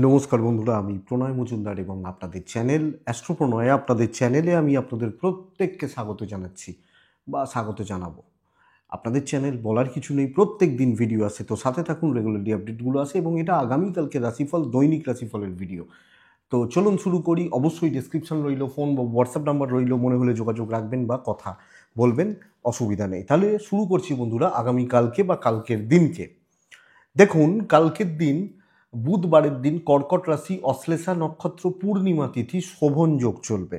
নমস্কার বন্ধুরা, আমি প্রণয় মজুমদার এবং আপনাদের চ্যানেল অ্যাস্ট্রো প্রণয়ে আপনাদের চ্যানেলে আমি আপনাদের প্রত্যেককে স্বাগত জানাচ্ছি বা স্বাগত জানাবো। আপনাদের চ্যানেল বলার কিছু নেই, প্রত্যেক দিন ভিডিও আসে, তো সাথে থাকুন, রেগুলারলি আপডেটগুলো আসে এবং এটা আগামীকালকে রাশিফল, দৈনিক রাশিফলের ভিডিও। তো চলুন শুরু করি। অবশ্যই ডেসক্রিপশন রইল, ফোন বা হোয়াটসঅ্যাপ নাম্বার রইল, মনে হলে যোগাযোগ রাখবেন বা কথা বলবেন, অসুবিধা নেই। তাহলে শুরু করছি বন্ধুরা আগামীকালকে বা কালকের দিনকে। দেখুন, কালকের দিন বুধবারের দিন কর্কট রাশি, অশ্লেষা নক্ষত্র, পূর্ণিমা তিথি, শোভন যোগ চলবে।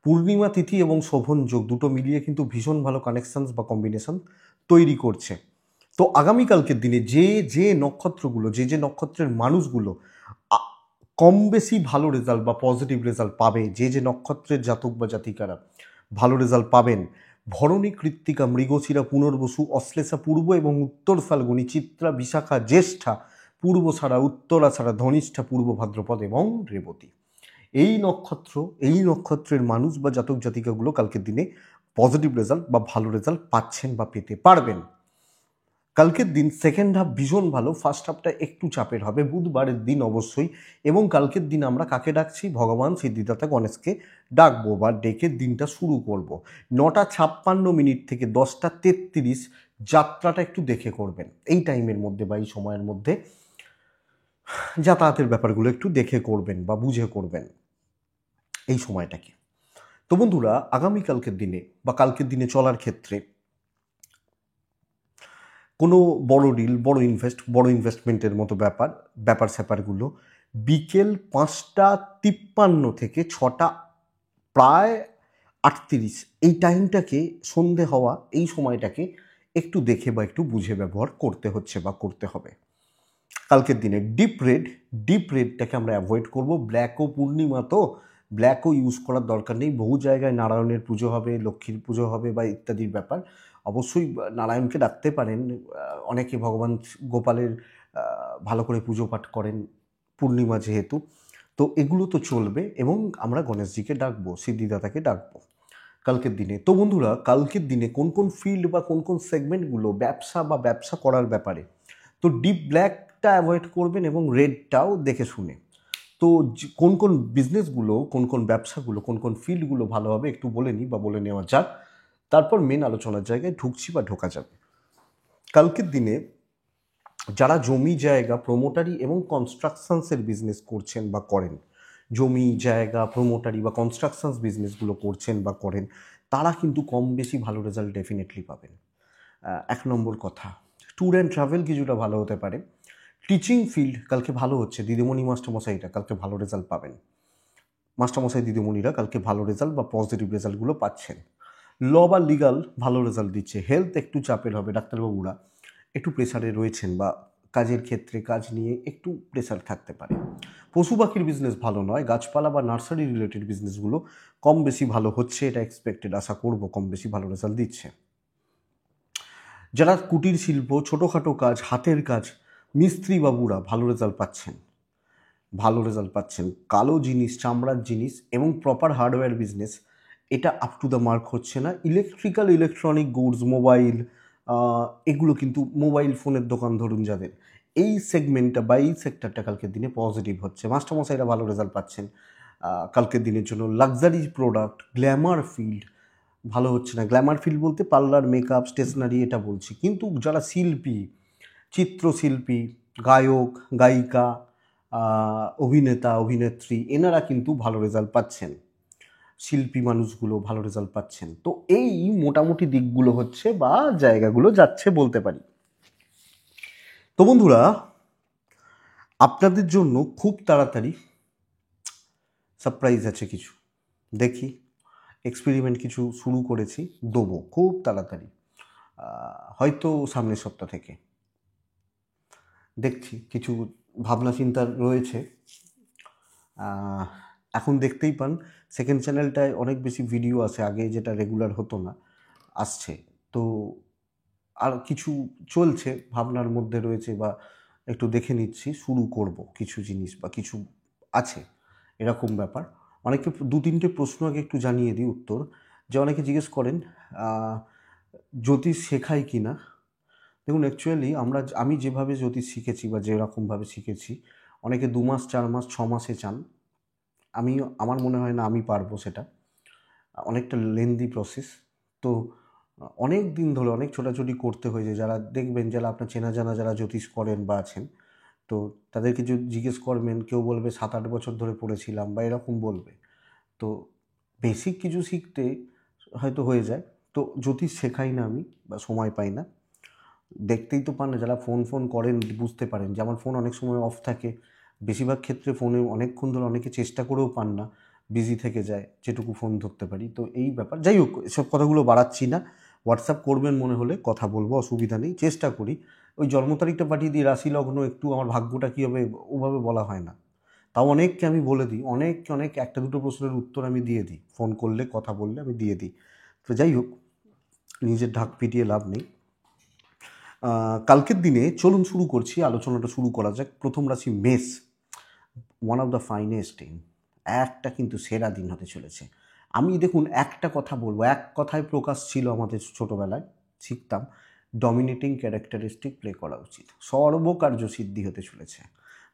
পূর্ণিমা তিথি এবং শোভন যোগ দুটো মিলিয়ে কিন্তু ভীষণ ভালো কানেকশনস বা কম্বিনেশন তৈরি করছে। তো আগামীকালকের দিনে যে যে নক্ষত্রগুলো, যে যে নক্ষত্রের মানুষগুলো আ- কম বেশি ভালো রেজাল্ট বা পজিটিভ রেজাল্ট পাবে, যে যে নক্ষত্রের জাতক বা জাতিকারা ভালো রেজাল্ট পাবেন: ভরণী, কৃত্তিকা, মৃগশিরা, পুনর্বসু, অশ্লেষা, পূর্ব এবং উত্তর ফাল্গুনী, চিত্রা, বিশাখা, জ্যেষ্ঠা, পূর্বছাড়া, উত্তরাছাড়া, ধনিষ্ঠা, পূর্ব ভাদ্রপদ এবং রেবতী। এই নক্ষত্রের মানুষ বা জাতক জাতিকাগুলো কালকের দিনে পজিটিভ রেজাল্ট বা ভালো রেজাল্ট পাচ্ছেন বা পেতে পারবেন। কালকের দিন সেকেন্ড হাফ ভীষণ ভালো, ফার্স্ট হাফটা একটু চাপের হবে বুধবারের দিন অবশ্যই। এবং কালকের দিন আমরা কাকে ডাকছি? ভগবান সিদ্ধিদাতা গণেশকে ডাকবো বা ডেকে দিনটা শুরু করব। 9:56 থেকে 10:33 যাত্রাটা একটু দেখে করবেন। এই টাইমের মধ্যে বা এই সময়ের মধ্যে যাতায়াতের ব্যাপারগুলো একটু দেখে করবেন বা বুঝে করবেন এই সময়টাকে। তো বন্ধুরা, আগামীকালকের দিনে বা কালকের দিনে চলার ক্ষেত্রে কোনো বড় ডিল, বড় ইনভেস্টমেন্টের মতো ব্যাপার স্যাপারগুলো বিকেল 5:53 থেকে 6টা প্রায় 38 এই টাইমটাকে, সন্ধে হওয়া এই সময়টাকে একটু দেখে বা একটু বুঝে ব্যবহার করতে হচ্ছে বা করতে হবে। কালকের দিনে ডিপ রেডটাকে আমরা অ্যাভয়েড করব। ব্ল্যাকও পূর্ণিমা, তো ব্ল্যাকও ইউজ করার দরকার নেই। বহু জায়গায় নারায়ণের পুজো হবে, লক্ষ্মীর পুজো হবে বা ইত্যাদির ব্যাপার। অবশ্যই নারায়ণকে ডাকতে পারেন। অনেকে ভগবান গোপালের ভালো করে পুজো পাঠ করেন পূর্ণিমা যেহেতু। তো এগুলো তো চলবে এবং আমরা গণেশজিকে ডাকবো, সিদ্ধিদাতাকে ডাকবো কালকের দিনে। তো বন্ধুরা, কালকের দিনে কোন কোন ফিল্ড বা কোন কোন সেগমেন্টগুলো ব্যবসা করার ব্যাপারে, তো ডিপ ব্ল্যাকটা অ্যাভয়েড করবেন এবং রেডটাও দেখে শুনে। তো কোন কোন বিজনেসগুলো, কোন কোন ব্যবসাগুলো, কোন কোন ফিল্ডগুলো ভালো হবে একটু বলে নিই বা বলে নেওয়া যাক, তারপর মেন আলোচনার জায়গায় ঢুকছি বা ঢোকা যাবে। কালকের দিনে যারা জমি জায়গা, প্রোমোটারি এবং কনস্ট্রাকশনসের বিজনেস করছেন বা করেন, জমি জায়গা, প্রোমোটারি বা কনস্ট্রাকশনস বিজনেসগুলো করছেন বা করেন, তারা কিন্তু কম বেশি ভালো রেজাল্ট ডেফিনেটলি পাবেন। এক নম্বর কথা, ট্যুর অ্যান্ড ট্রাভেল কিছুটা ভালো হতে পারে। টিচিং ফিল্ড কালকে ভালো হচ্ছে, দিদিমণি মাস্টারমশাইরা কালকে ভালো রেজাল্ট পাবেন। মাস্টারমশাই দিদিমণিরা কালকে ভালো রেজাল্ট বা পজিটিভ রেজাল্টগুলো পাচ্ছেন। ল বা লিগাল ভালো রেজাল্ট দিচ্ছে। হেলথ একটু চাপের হবে, ডাক্তারবাবুরা একটু প্রেসারে রয়েছেন বা কাজের ক্ষেত্রে কাজ নিয়ে একটু প্রেসার থাকতে পারে। পশু পাখির বিজনেস ভালো নয়, গাছপালা বা নার্সারি রিলেটেড বিজনেসগুলো কম বেশি ভালো হচ্ছে, এটা এক্সপেক্টেড, আশা করব কম বেশি ভালো রেজাল্ট দিচ্ছে। যারা কুটির শিল্প, ছোটোখাটো কাজ, হাতের কাজ, মিস্ত্রি বাবুরা ভালো রেজাল্ট পাচ্ছেন। কালো জিনিস, চামড়ার জিনিস এবং প্রপার হার্ডওয়্যার বিজনেস, এটা আপ টু দ্য মার্ক হচ্ছে না। ইলেকট্রনিক গুডস, মোবাইল, এগুলো কিন্তু, মোবাইল ফোনের দোকান ধরুন যাদের, এই সেগমেন্টটা বা এই সেক্টরটা কালকের দিনে পজিটিভ হচ্ছে। মাস্টারমশাইরা ভালো রেজাল্ট পাচ্ছেন কালকের দিনের জন্য। লাক্সারি প্রোডাক্ট, গ্ল্যামার ফিল্ড ভালো হচ্ছে না। গ্ল্যামার ফিল্ড বলতে পার্লার, মেকআপ, স্টেশনারি এটা বলছি। কিন্তু যারা শিল্পী, চিত্রশিল্পী, গায়ক, গায়িকা, অভিনেতা, অভিনেত্রী, এনারা কিন্তু ভালো রেজাল্ট পাচ্ছেন। শিল্পী মানুষগুলো ভালো রেজাল্ট পাচ্ছেন। তো এই মোটামুটি দিকগুলো হচ্ছে বা জায়গাগুলো যাচ্ছে বলতে পারি। তো বন্ধুরা, আপনাদের জন্য খুব তাড়াতাড়ি সারপ্রাইজ আছে কিছু। দেখি, এক্সপেরিমেন্ট কিছু শুরু করেছি, দেবো খুব তাড়াতাড়ি, হয়তো সামনের সপ্তাহ থেকে। দেখছি, কিছু ভাবনা চিন্তা রয়েছে। এখন দেখতেই পান সেকেন্ড চ্যানেলটায় অনেক বেশি ভিডিও আসে, আগে যেটা রেগুলার হতো না, আসছে। তো আর কিছু চলছে, ভাবনার মধ্যে রয়েছে বা একটু দেখে নিচ্ছি, শুরু করব কিছু জিনিস বা কিছু আছে এরকম ব্যাপার। অনেকে 2-3টে প্রশ্ন আগে একটু জানিয়ে দিই উত্তর। যে অনেকে জিজ্ঞেস করেন জ্যোতিষ শেখায় কি না। দেখুন, অ্যাকচুয়ালি আমি যেভাবে জ্যোতিষ শিখেছি বা যেরকমভাবে শিখেছি, অনেকে 2 মাস 4 মাস 6 মাসে চান। আমার মনে হয় না আমি পারবো সেটা। অনেকটা লেন্দি প্রসেস। তো অনেক দিন ধরে অনেক ছোটাছুটি করতে হয়েছে। যারা দেখবেন, যারা আপনার চেনা জানা যারা জ্যোতিষ করেন বা আছেন, তো তাদেরকে যদি জিজ্ঞেস করবেন, কেউ বলবে 7-8 বছর ধরে পড়েছিলাম বা এরকম বলবে। তো বেসিক কিছু শিখতে হয়তো হয়ে যায়। তো জ্যোতিষ শেখাই না আমি, বা সময় পাই না। দেখতেই তো পান না, যারা ফোন করেন বুঝতে পারেন যে আমার ফোন অনেক সময় অফ থাকে। বেশিরভাগ ক্ষেত্রে ফোনে অনেকক্ষণ ধরে অনেকে চেষ্টা করেও পান না, বিজি থেকে যায় যেটুকু ফোন ধরতে পারি। তো এই ব্যাপার, যাই হোক এসব কথাগুলো বাড়াচ্ছি না। হোয়াটসঅ্যাপ করবেন মনে হলে, কথা বলবো, অসুবিধা নেই, চেষ্টা করি। ওই জন্ম তারিখটা পাঠিয়ে দিই, রাশি লগ্ন একটু আমার ভাগ্যটা কী হবে ওভাবে বলা হয় না। তাও অনেককে আমি বলে দিই, অনেক একটা দুটো প্রশ্নের উত্তর আমি দিয়ে দিই, ফোন করলে কথা বললে আমি দিয়ে দিই। তো যাই হোক, নিজের ঢাক পিটিয়ে লাভ নেই। কালকের দিনে চলুন শুরু করছি, আলোচনাটা শুরু করা যাক। প্রথম রাশি মেষ। ওয়ান অফ দ্য ফাইনেস্ট দিন, একটা কিন্তু সেরা দিন হতে চলেছে। আমি দেখুন একটা কথা বলবো, এক কথায় প্রকাশ ছিল আমাদের ছোটোবেলায়, শিখতাম ডমিনেটিং ক্যারেক্টারিস্টিক প্লে করা উচিত, সর্বকার্য সিদ্ধি হতে চলেছে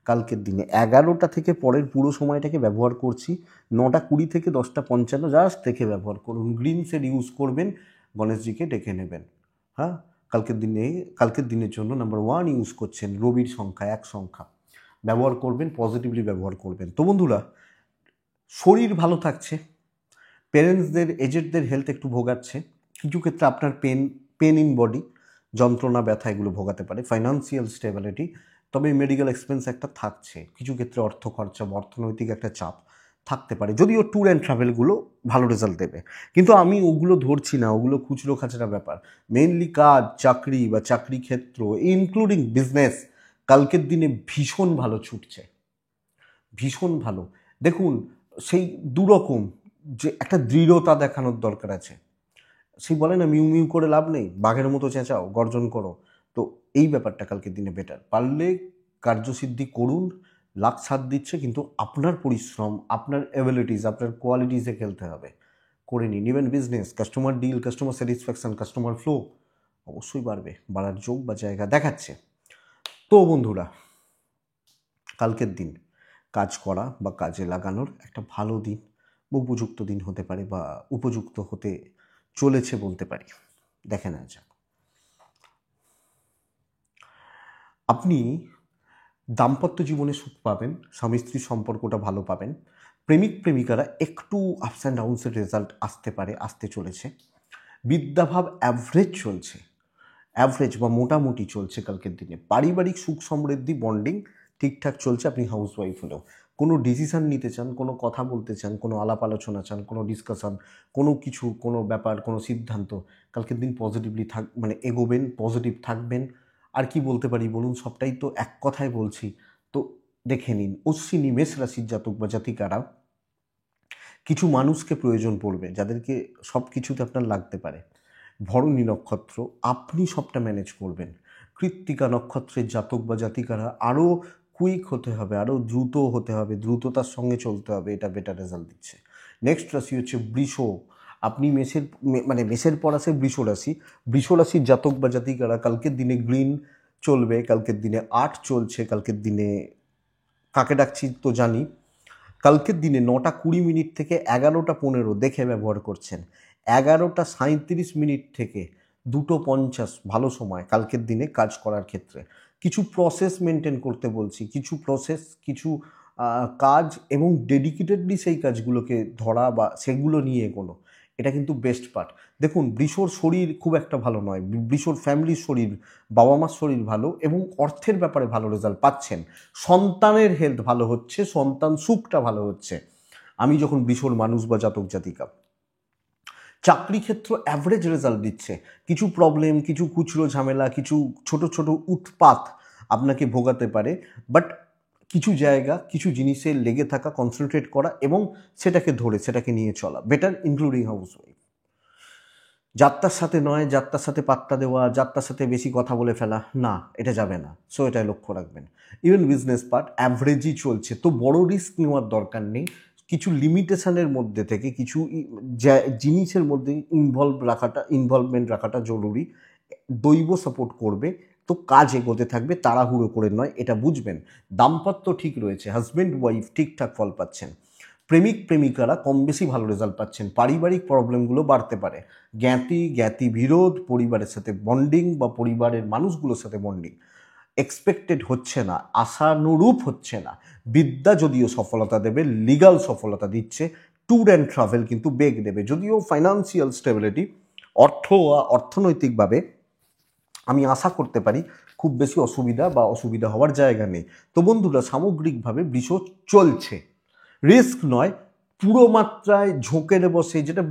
কালকের দিনে। 11টা থেকে পরের পুরো সময়টাকে ব্যবহার করছি, 9:20 থেকে 10:55 জাস্ট দেখে ব্যবহার করুন। গ্রিন শেড ইউজ করবেন, গণেশজিকে ডেকে নেবেন। হ্যাঁ, কালকের দিনের জন্য নাম্বার 1 ইউজ করছেন, রবির সংখ্যা 1 সংখ্যা ব্যবহার করবেন, পজিটিভলি ব্যবহার করবেন। তো বন্ধুরা, শরীর ভালো থাকছে, পেরেন্টসদের এজেডদের হেলথ একটু ভোগাচ্ছে, কিছু ক্ষেত্রে আপনার পেন ইন বডি, যন্ত্রণা ব্যথা এগুলো ভোগাতে পারে, ফাইন্যান্সিয়াল স্টেবিলিটি, তবে মেডিকেল এক্সপেন্স একটা থাকছে, কিছু ক্ষেত্রে অর্থ খরচা বা অর্থনৈতিক একটা চাপ থাকতে পারে, যদিও ট্যুর অ্যান্ড ট্রাভেলগুলো ভালো রেজাল্ট দেবে। কিন্তু আমি ওগুলো ধরছি না, ওগুলো খুচরো খাচরা ব্যাপার। মেইনলি কাজ, চাকরি বা চাকরি ক্ষেত্র ইনক্লুডিং বিজনেস কালকের দিনে ভীষণ ভালো ছুটছে, ভীষণ ভালো। দেখুন, সেই দুরকম, যে একটা দৃঢ়তা দেখানোর দরকার আছে। সেই বলে না, মিউ মিউ করে লাভ নেই, বাঘের মতো চেঁচাও, গর্জন করো। তো এই ব্যাপারটা কালকের দিনে বেটার। পারলে কার্যসিদ্ধি করুন, লাক সাথ দিচ্ছে, কিন্তু আপনার পরিশ্রম, আপনার অ্যাবিলিটিস, আপনার কোয়ালিটিসে খেলতে হবে, করে নিন। Even business, customer deal, customer satisfaction, customer flow অবশ্যই বাড়বে, বাড়ার যোগ বা জায়গা দেখাচ্ছে। তো বন্ধুরা, কালকের দিন কাজ করা বা কাজে লাগানোর একটা ভালো দিন বা উপযুক্ত দিন হতে পারে, বা উপযুক্ত হতে চলেছে বলতে পারি। দেখে নেওয়া যাক। আপনি দাম্পত্য জীবনে সুখ পাবেন, স্বামী স্ত্রীর সম্পর্কটা ভালো পাবেন। প্রেমিক প্রেমিকারা একটু আপস অ্যান্ড ডাউনসের রেজাল্ট আসতে পারে, আসতে চলেছে। বিদ্যাভাব অ্যাভারেজ চলছে, অ্যাভারেজ বা মোটামুটি চলছে কালকের দিনে। পারিবারিক সুখ সমৃদ্ধি, বন্ডিং ঠিকঠাক চলছে। আপনি হাউসওয়াইফ হলেও কোনো ডিসিশান নিতে চান, কোনো কথা বলতে চান, কোনো আলাপ আলোচনা চান, কোনো ডিসকাশন, কোনো কিছু, কোনো ব্যাপার, কোনো সিদ্ধান্ত, কালকের দিন পজিটিভলি এগোবেন, পজিটিভ থাকবেন। আর কি বলতে পারি বলুন, সবটাই তো এক কথায় বলছি। তো দেখে নিন, অশ্বিনী মেষ রাশির জাতক বা জাতিকারা কিছু মানুষকে প্রয়োজন পড়বে, যাদেরকে সব কিছুতে আপনার লাগতে পারে। ভরণী নক্ষত্র, আপনি সবটা ম্যানেজ করবেন। কৃত্তিকা নক্ষত্রের জাতক বা জাতিকারা আরও কুইক হতে হবে, আরও দ্রুত হতে হবে, দ্রুততার সঙ্গে চলতে হবে, এটা বেটার রেজাল্ট দিচ্ছে। নেক্সট রাশি হচ্ছে বৃষ। আপনি মেষের পর আসে বৃষ রাশি। বৃষ রাশির জাতক বা জাতিকারা কালকের দিনে গ্রিন চলবে, কালকের দিনে 8 চলছে, কালকের দিনে কাকে ডাকছি তো জানি। কালকের দিনে 9:20 থেকে 11:15 দেখে ব্যবহার করছেন। 11:37 থেকে 2:50 ভালো সময় কালকের দিনে কাজ করার ক্ষেত্রে। কিছু প্রসেস মেনটেন করতে বলছি, কিছু প্রসেস, কিছু কাজ, এবং ডেডিকেটেডলি সেই কাজগুলোকে ধরা বা সেগুলো নিয়ে এগোনো, এটা কিন্তু বেস্ট পার্ট। দেখুন, বৃষর শরীর খুব একটা ভালো নয়, বৃষর ফ্যামিলির শরীর, বাবা মার শরীর ভালো, এবং অর্থের ব্যাপারে ভালো রেজাল্ট পাচ্ছেন। সন্তানের হেলথ ভালো হচ্ছে, সন্তান সুখটা ভালো হচ্ছে। আমি যখন বৃষর মানুষ বা জাতক জাতিকা, চাকরি ক্ষেত্র অ্যাভারেজ রেজাল্ট দিচ্ছে। কিছু প্রবলেম, কিছু খুচরো ঝামেলা, কিছু ছোট ছোট উৎপাত আপনাকে ভোগাতে পারে, বাট কিছু জায়গা, কিছু জিনিসে লেগে থাকা, কনসেন্ট্রেট করা, এবং সেটাকে ধরে সেটাকে নিয়ে চলা বেটার, ইনক্লুডিং হাউস ওয়াইফ। যাত্রার সাথে নয়, যাত্রার সাথে পাত্তা দেওয়া, যাত্রার সাথে বেশি কথা বলে ফেলা, না, এটা যাবে না। সো এটাই লক্ষ্য রাখবেন। ইভেন বিজনেস পার্ট অ্যাভারেজই চলছে, তো বড় রিস্ক নেওয়ার দরকার নেই। কিছু লিমিটেশনের মধ্যে থেকে, কিছু জিনিসের মধ্যে ইনভলভমেন্ট রাখাটা জরুরি। দৈব সাপোর্ট করবে, তো কাজ এগোতে থাকবে, তাড়াহুড়ো করে নয়, এটা বুঝবেন। দাম্পত্য ঠিক রয়েছে, হাজব্যান্ড ওয়াইফ ঠিকঠাক ফল পাচ্ছেন। প্রেমিক প্রেমিকারা কম বেশি ভালো রেজাল্ট পাচ্ছেন। পারিবারিক প্রবলেমগুলো বাড়তে পারে, জ্ঞাতি বিরোধ, পরিবারের সাথে বন্ডিং বা পরিবারের মানুষগুলোর সাথে বন্ডিং এক্সপেক্টেড হচ্ছে না, আশানুরূপ হচ্ছে না। বিদ্যা যদিও সফলতা দেবে, লিগাল সফলতা দিচ্ছে, ট্যুর অ্যান্ড ট্রাভেল কিন্তু বেগ দেবে। যদিও ফাইন্যান্সিয়াল স্টেবিলিটি, অর্থনৈতিকভাবে আমি আশা করতে পারি খুব বেশি অসুবিধা হওয়ার জায়গা নেই। তো বন্ধুরা, সামগ্রিকভাবে বৃষ চলছে, রিস্ক নয়, পুরো মাত্রায় ঝোঁকের বসে যেটা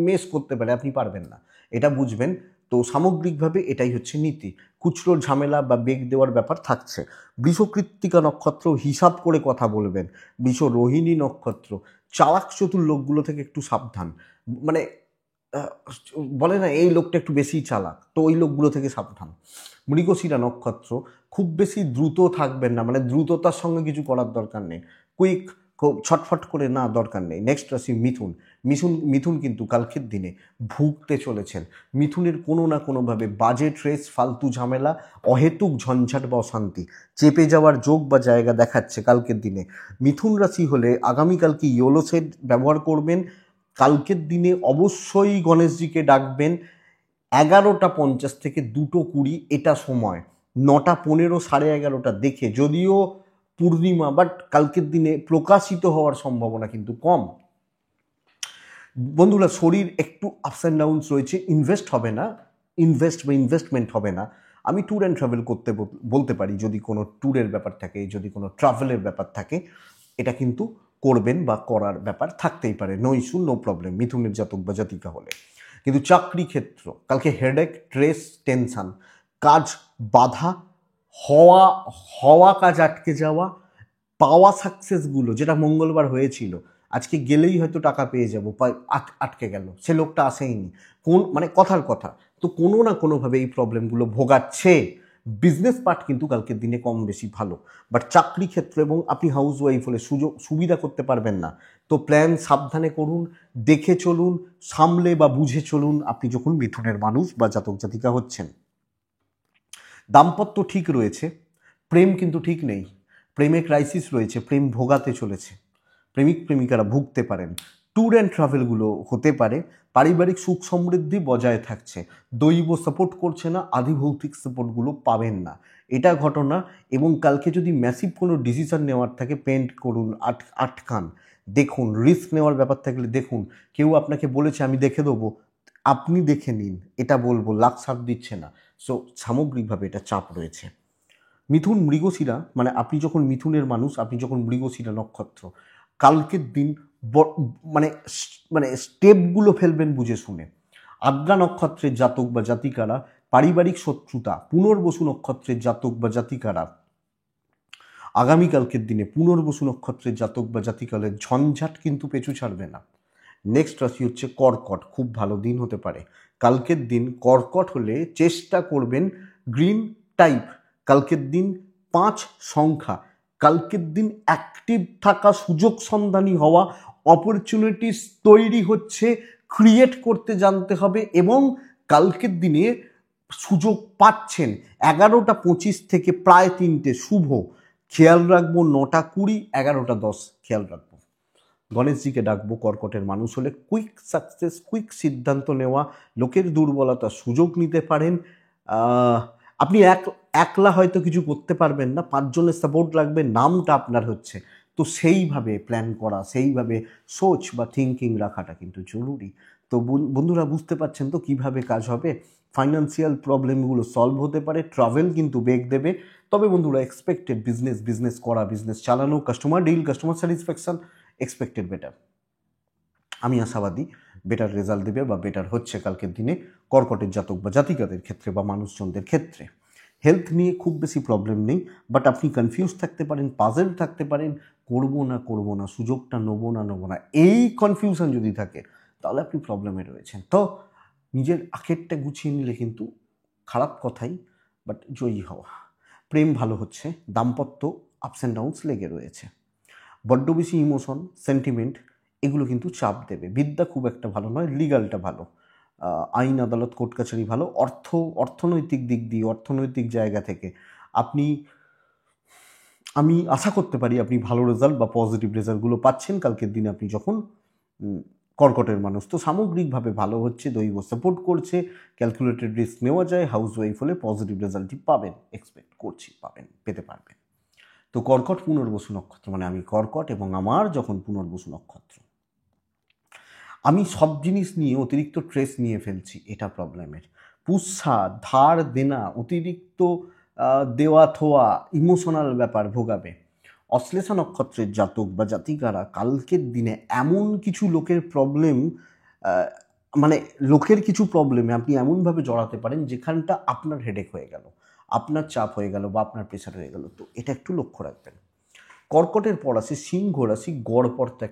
মেস করতে পারে, আপনি পারবেন না, এটা বুঝবেন। তো সামগ্রিকভাবে এটাই হচ্ছে নীতি। খুচরোর ঝামেলা বা বেগ দেওয়ার ব্যাপার থাকছে। বৃষকৃত্তিকা নক্ষত্র হিসাব করে কথা বলবেন। বৃষ রোহিণী নক্ষত্র, চালাক চতুর লোকগুলো থেকে একটু সাবধান। মানে বলে না এই লোকটা একটু বেশিই চালাক, তো ওই লোকগুলো থেকে সাবধান। মৃগশিরা নক্ষত্র, খুব বেশি দ্রুত থাকবেন না, মানে দ্রুততার সঙ্গে কিছু করার দরকার নেই, কুইক, ছটফট করে না, দরকার নেই। নেক্সট রাশি মিথুন কিন্তু কালকের দিনে ভুগতে চলেছেন। মিথুনের কোনো না কোনোভাবে বাজেট রেস, ফালতু ঝামেলা, অহেতুক ঝঞ্ঝাট বা অশান্তি, চেপে যাওয়ার যোগ বা জায়গা দেখাচ্ছে কালকের দিনে। মিথুন রাশি হলে আগামীকালকে ইয়োলো সেট ব্যবহার করবেন। কালকের দিনে অবশ্যই গণেশজিকে ডাকবেন। 11:50 থেকে 2:20 এটা সময়, 9:15 11:30 দেখে, যদিও পূর্ণিমা, বাট কালকের দিনে প্রকাশিত হওয়ার সম্ভাবনা কিন্তু কম। বন্ধুরা, শরীর একটু আপস অ্যান্ড ডাউনস রয়েছে, ইনভেস্টমেন্ট হবে না। আমি ট্যুর অ্যান্ড ট্রাভেল করতে বলতে পারি, যদি কোনো ট্যুরের ব্যাপার থাকে, যদি কোনো ট্রাভেলের ব্যাপার থাকে, এটা কিন্তু করবেন বা করার ব্যাপার থাকতেই পারে, নো ইস্যু, নো প্রবলেম, মিথুনের জাতক বা জাতিকা হলে। কিন্তু চাকরি ক্ষেত্র কালকে হেডেক, স্ট্রেস, টেনশন, কাজ বাধা, হওয়া কাজ আটকে যাওয়া, পাওয়া সাকসেসগুলো যেটা মঙ্গলবার হয়েছিল, আজকে গেলেই হয়তো টাকা পেয়ে যাবো, আটকে গেল, সে লোকটা আসেইনি, মানে কথার কথা। তো কোনো না কোনোভাবে এই প্রবলেমগুলো ভোগাচ্ছে। বিজনেস পার্ট কিন্তু কালকের দিনে কম বেশি ভালো, বাট চাকরি ক্ষেত্র এবং আপনি হাউস ওয়াইফ হলে সুবিধা করতে পারবেন না। তো প্ল্যান সাবধানে করুন, দেখে চলুন, সামলে বা বুঝে চলুন, আপনি যখন মিথুনের মানুষ বা জাতক জাতিকা হচ্ছেন। দাম্পত্য ঠিক রয়েছে, প্রেম কিন্তু ঠিক নেই, প্রেমে ক্রাইসিস রয়েছে, প্রেম ভোগাতে চলেছে, প্রেমিক প্রেমিকারা ভুগতে পারেন। ট্যুর অ্যান্ড ট্রাভেলগুলো হতে পারে, পারিবারিক সুখ সমৃদ্ধি বজায় থাকছে, দৈব সাপোর্ট করছে না, আধিভৌতিক সাপোর্টগুলো পাবেন না, এটা ঘটনা। এবং কালকে যদি ম্যাসিভ কোনো ডিসিশন নেওয়ার থাকে, পেন্ট করুন, আটকান, দেখুন, রিস্ক নেওয়ার ব্যাপার থাকলে দেখুন। কেউ আপনাকে বলেছে আমি দেখে দেবো, আপনি দেখে নিন, এটা বলবো, লাখ সাথ দিচ্ছে না। সো সামগ্রিকভাবে এটা চাপ রয়েছে। মিথুন মৃগশিরা, মানে আপনি যখন মিথুনের মানুষ, আপনি যখন মৃগশিরা নক্ষত্র, কালকের দিন মানে মানে স্টেপগুলো ফেলবেন বুঝে শুনে। আদ্রা নক্ষত্রের জাতক বা জাতিকারা, পারিবারিক শত্রুতা, পুনর্বসু নক্ষত্রের জাতক বা জাতিকারা আগামীকালকের দিনে, পুনর্বসু নক্ষত্রের জাতক বা জাতিকালের ঝঞ্ঝাট কিন্তু পিছু ছাড়বে না। নেক্সট রাশি হচ্ছে কর্কট, খুব ভালো দিন হতে পারে কালকের দিন। কর্কট হলে চেষ্টা করবেন গ্রিন টাইপ, কালকের দিন 5 সংখ্যা, কালকের দিন অ্যাক্টিভ থাকা, সুযোগ সন্ধানী হওয়া, অপরচুনিটিস তৈরি হচ্ছে, ক্রিয়েট করতে জানতে হবে, এবং কালকের দিনে সুযোগ পাচ্ছেন। 11:25 থেকে প্রায় 3টে শুভ, খেয়াল রাখবো, 9:20 11:10 খেয়াল রাখবো। গণেশজিকে ডাকবো, কর্কটের মানুষ হলে কুইক সাকসেস, কুইক সিদ্ধান্ত নেওয়া, লোকের দুর্বলতার সুযোগ নিতে পারেন। আপনি একলা হয়তো কিছু করতে পারবেন না, 5 জনের সাপোর্ট লাগবে, নামটা আপনার হচ্ছে, তো সেইভাবে প্ল্যান করা, সেইভাবে সোচ বা থিঙ্কিং রাখাটা কিন্তু জরুরি। তো বন্ধুরা, বুঝতে পারছেন তো কিভাবে কাজ হবে। ফাইন্যান্সিয়াল প্রবলেমগুলো সলভ হতে পারে, ট্রাভেল কিন্তু বেগ দেবে। তবে বন্ধুরা, এক্সপেক্টেড বিজনেস করা, বিজনেস চালানো, customer deal, customer satisfaction expected better. আমি আশাবাদী বেটার রেজাল্ট দেবে বা বেটার হচ্ছে কালকের দিনে কর্কটের জাতক বা জাতিকাদের ক্ষেত্রে বা মানুষজনদের ক্ষেত্রে। হেলথ নিয়ে খুব বেশি প্রবলেম নেই, বাট আপনি কনফিউজ থাকতে পারেন, পাজেল থাকতে পারেন, করবো না, সুযোগটা নেবো না, এই কনফিউশন যদি থাকে তাহলে আপনি প্রবলেমে রয়েছেন। তো নিজের আখেরটা গুছিয়ে নিলে কিন্তু খারাপ কথাই, বাট জয়ী হওয়া। প্রেম ভালো হচ্ছে, দাম্পত্য আপস অ্যান্ড ডাউনস লেগে রয়েছে, বড্ড বেশি ইমোশন, সেন্টিমেন্ট এগুলো কিন্তু চাপ দেবে। বিদ্যা খুব একটা ভালো নয়, লিগালটা ভালো। আইন আদালত কোর্ট কাছারি ভালো, অর্থনৈতিক দিক দিয়ে অর্থনৈতিক জায়গা থেকে আমি আশা করতে পারি আপনি ভালো রেজাল্ট বা পজিটিভ রেজাল্টগুলো পাচ্ছেন কালকের দিনে আপনি যখন কর্কটের মানুষ। তো সামগ্রিকভাবে ভালো হচ্ছে, দৈব সাপোর্ট করছে, ক্যালকুলেটেড রিস্ক নেওয়া যায়, হাউস ওয়াইফ হলে পজিটিভ রেজাল্টই পাবেন, এক্সপেক্ট করছি পেতে পারবেন। তো কর্কট পুনর্বসু নক্ষত্র, মানে আমি কর্কট এবং আমার যখন পুনর্বসু নক্ষত্র, আমি সব জিনিস নিয়ে অতিরিক্ত ট্রেস নিয়ে ফেলছি, এটা প্রবলেমের। পুষ্যা, ধার দেনা, অতিরিক্ত দেওয়া থোয়া, ইমোশনাল ব্যাপার ভোগাবে। অশ্লেষা নক্ষত্রের জাতক বা জাতিকারা কালকের দিনে এমন কিছু লোকের প্রবলেম, মানে লোকের কিছু প্রবলেমে আপনি এমনভাবে জড়াতে পারেন যেখানটা আপনার হেডেক হয়ে গেল, আপনার চাপ হয়ে গেল বা আপনার প্রেশার হয়ে গেল। তো এটা একটু লক্ষ্য রাখবেন। কর্কটের পর আসে সিংহ রাশি, গড়পড়তা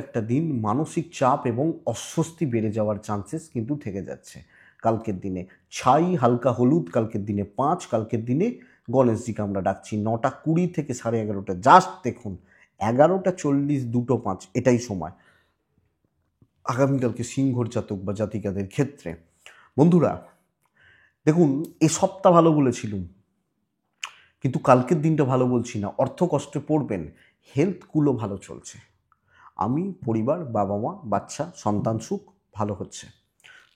একটা দিন, মানসিক চাপ এবং অস্বস্তি বেড়ে যাওয়ার চান্সেস কিন্তু থেকে যাচ্ছে কালকের দিনে। ছাই হালকা হলুদ কালকের দিনে 5, কালকের দিনে গণেশজিকে আমরা ডাকছি 9:20 থেকে 11:30, জাস্ট দেখুন 11:40, 2:05 এটাই সময় আগামীকালকে সিংহর জাতক বা জাতিকাদের ক্ষেত্রে। বন্ধুরা দেখুন, এ সপ্তাহ ভালো বলেছিলাম কিন্তু কালকের দিনটা ভালো বলছি না, অর্থ কষ্টে পড়বেন, হেলথগুলো ভালো চলছে, আমি, পরিবার, বাবা মা, বাচ্চা, সন্তান সুখ ভালো হচ্ছে।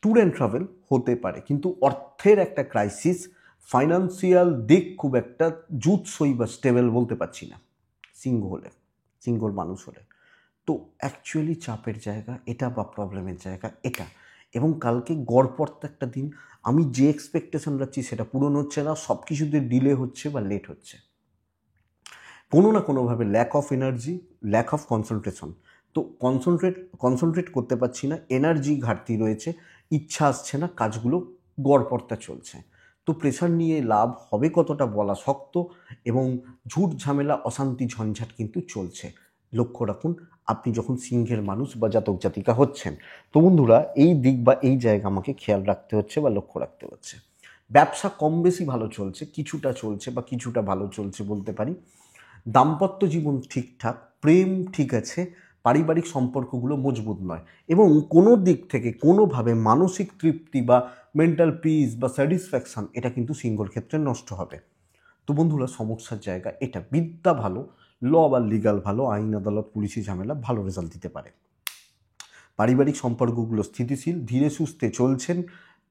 ট্যুর অ্যান্ড ট্রাভেল হতে পারে কিন্তু অর্থের একটা ক্রাইসিস, ফাইন্যান্সিয়াল দিক খুব একটা জুৎসই বা স্টেবল বলতে পারছি না সিংহর মানুষ হলে। তো অ্যাকচুয়ালি চাপের জায়গা এটা বা প্রবলেমের জায়গা এটা। এবং কালকে গড়পড়তা একটা দিন, আমি যে এক্সপেকটেশন রাখছি সেটা পূরণ হচ্ছে না, সব কিছুতে ডিলে হচ্ছে বা লেট হচ্ছে, কোনো না কোনোভাবে lack of energy, lack of concentration. তো কনসেন্ট্রেট করতে পারছি না, এনার্জি ঘাটতি রয়েছে, ইচ্ছা আসছে না, কাজগুলো গড়পড়তা চলছে। তো প্রেশার নিয়ে লাভ হবে কতটা বলা শক্ত, এবং ঝুট ঝামেলা অশান্তি ঝঞ্ঝাট কিন্তু চলছে। লক্ষ্য রাখুন আপনি যখন সিংহের মানুষ বা জাতক জাতিকা হচ্ছেন। তো বন্ধুরা এই দিক বা এই জায়গা আমাকে খেয়াল রাখতে হচ্ছে বা লক্ষ্য রাখতে হচ্ছে। ব্যবসা কম বেশি ভালো চলছে, কিছুটা চলছে বা কিছুটা ভালো চলছে বলতে পারি। দাম্পত্য জীবন ঠিকঠাক, প্রেম ঠিক আছে, পারিবারিক সম্পর্কগুলো মজবুত নয়, এবং কোনো দিক থেকে কোনোভাবে মানসিক তৃপ্তি বা মেন্টাল পিস বা স্যাটিসফ্যাকশান এটা কিন্তু সিংহর ক্ষেত্রে নষ্ট হবে। তো বন্ধুরা সমস্যার জায়গা এটা। বিদ্যা ভালো, ল বা লিগাল ভালো, আইন আদালত পুলিশি ঝামেলা ভালো রেজাল্ট দিতে পারে। পারিবারিক সম্পর্কগুলো স্থিতিশীল, ধীরে সুস্থে চলছেন,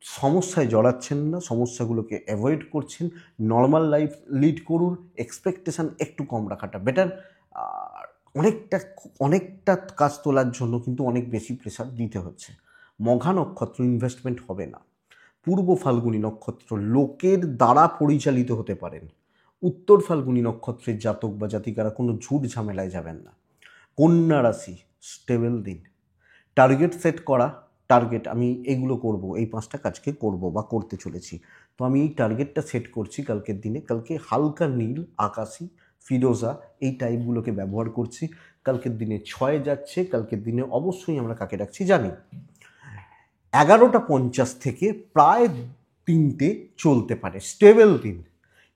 সমস্যায় জড়াচ্ছেন না, সমস্যাগুলোকে অ্যাভয়েড করছেন, নর্মাল লাইফ লিড করুন, এক্সপেকটেশান একটু কম রাখাটা বেটার। আর অনেকটা কাজ তোলার জন্য কিন্তু অনেক বেশি প্রেশার দিতে হচ্ছে। মঘা নক্ষত্র ইনভেস্টমেন্ট হবে না। পূর্ব ফাল্গুনী নক্ষত্র লোকের দ্বারা পরিচালিত হতে পারেন। উত্তর ফাল্গুনী নক্ষত্রের জাতক বা জাতিকারা কোনো ঝুট ঝামেলায় যাবেন না। কন্যা রাশি স্টেবল দিন, টার্গেট সেট করা, টার্গেট আমি এগুলো করব, এই 5টা কাজকে করব বা করতে চলেছি। তো আমি এই টার্গেটটা সেট করছি কালকের দিনে। কালকে হালকা নীল, আকাশি, ফিরোজা এই টাইপগুলোকে ব্যবহার করছি। কালকের দিনে 6 যাচ্ছে, কালকের দিনে অবশ্যই আমরা কাকে রাখছি জানি। 11:50 থেকে প্রায় 3টে চলতে পারে, স্টেবল দিন।